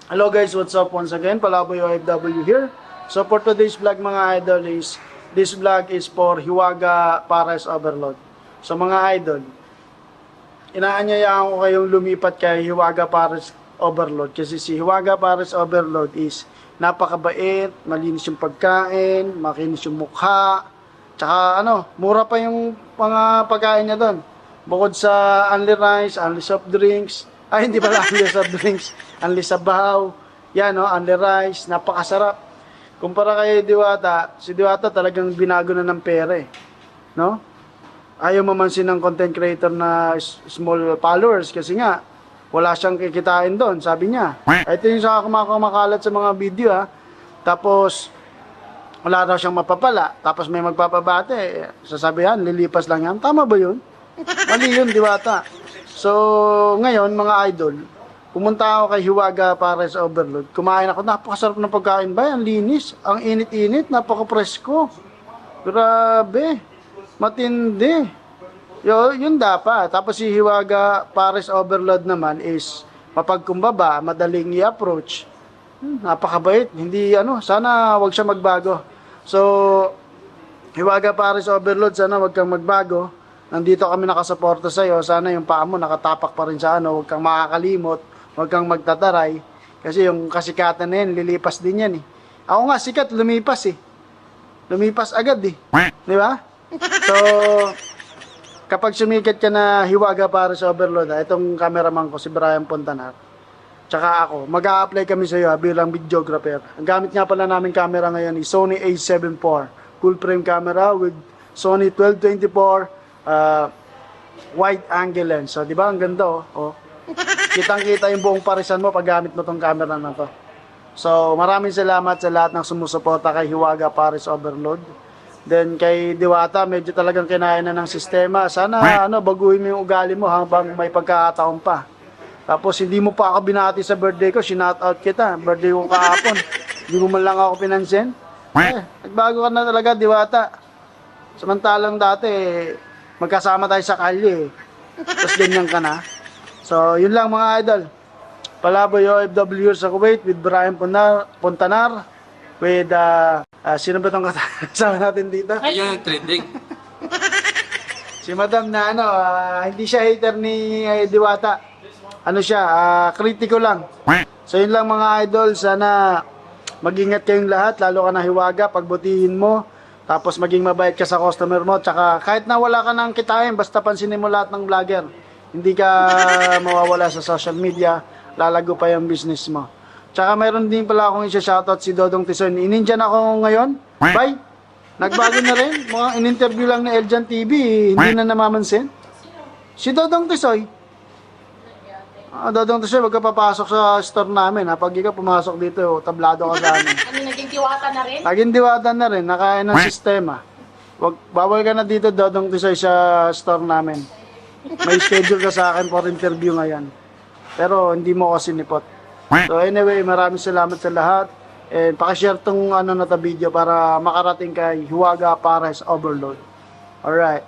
Hello guys, what's up once again? Palaboy OFW here. So for today's vlog mga idol this vlog is for Hiwaga Pares Overload. So mga idol, inaanyayaan ko kayong lumipat kay Hiwaga Pares Overload kasi si Hiwaga Pares Overload is napakabait, malinis yung pagkain, makinis yung mukha, tsaka mura pa yung mga pagkain niya doon. Bukod sa only rice, only soft drinks, ay hindi pala only soft drinks, only sabaw, yan only rice, napakasarap. Kumpara kay Diwata, si Diwata talagang binago na ng pera no? Ayaw mamansin ng content creator na small followers kasi nga, wala siyang kikitain doon, sabi niya. Ito yung sa kumakalat sa mga video tapos, wala raw siyang mapapala, tapos may magpapabate, sasabihan, lilipas lang yan. Tama ba yun? Mali yun, Diwata. So, ngayon, mga idol, pumunta ako kay Hiwaga Pares Overload. Kumain ako, napakasarap ng pagkain ba? Ang linis, ang init-init, napaka-presko. Grabe, matindi. Yun dapat. Tapos si Hiwaga Pares Overload naman is mapagkumbaba, madaling i-approach. Napakabait. Hindi, sana wag siya magbago. So, Hiwaga Pares Overload, sana wag kang magbago. Nandito kami nakasuporta sa'yo. Sana yung paa mo nakatapak pa rin sa huwag kang makakalimot, huwag kang magtataray. Kasi yung kasikatan na yan, lilipas din yan Ako nga, sikat, lumipas Lumipas agad Di ba? So, kapag sumikat ka na Hiwaga Pares Overload, itong cameraman ko, si Brian Pontanar, tsaka ako, mag-a-apply kami sa'yo bilang videographer. Ang gamit nga pala namin camera ngayon is Sony A7 IV. Full frame camera with Sony 1224 wide angle lens. So, di ba? Ang ganda Kitang-kita yung buong parisan mo pag gamit mo tong camera na to. So, maraming salamat sa lahat ng sumusuporta kay Hiwaga Pares Overload. Then, kay Diwata, medyo talagang kinain na ng sistema. Sana, baguhin mo yung ugali mo habang may pagkakataon pa. Tapos, hindi mo pa ako binati sa birthday ko. Shoutout kita. Birthday ko kahapon. Hindi mo man lang ako pinansin. Nagbago ka na talaga, Diwata. Samantalang dati, magkasama tayo sa kalye tapos ganyan ka na. So, yun lang mga idol. Palaboy OFW sa Kuwait with Brian Pontanar with sino ba itong kasama natin dito? Ayun, trending. Si Madam na hindi siya hater ni Diwata. Kritiko lang. So, yun lang mga idol. Sana mag-ingat kayong lahat, lalo ka na Hiwaga, pagbutihin mo. Tapos maging mabait ka sa customer mo. Tsaka kahit na wala ka nang kitain, basta pansinin mo lahat ng vlogger. Hindi ka mawawala sa social media. Lalago pa yung business mo. Tsaka mayroon din pala akong isa-shoutout si Dodong Tisoy. Inindiyan ako ngayon. Bye! Nagbago na rin. Mga in-interview lang ni Eljan TV. Hindi na namamansin. Si Dodong Tisoy. Dodong Tisoy, wag ka papasok sa store namin. Pag ikaw pumasok dito, tablado ka sa amin. Naging diwata na rin? Naging diwata na rin, nakain ng sistema. Bawal ka na dito, Dodong Tisoy, sa store namin. May schedule ka sa akin for interview ngayon. Pero hindi mo kasi nipot. So anyway, maraming salamat sa lahat. And pakishare tong na video para makarating kay Hiwaga Pares Overload. Alright.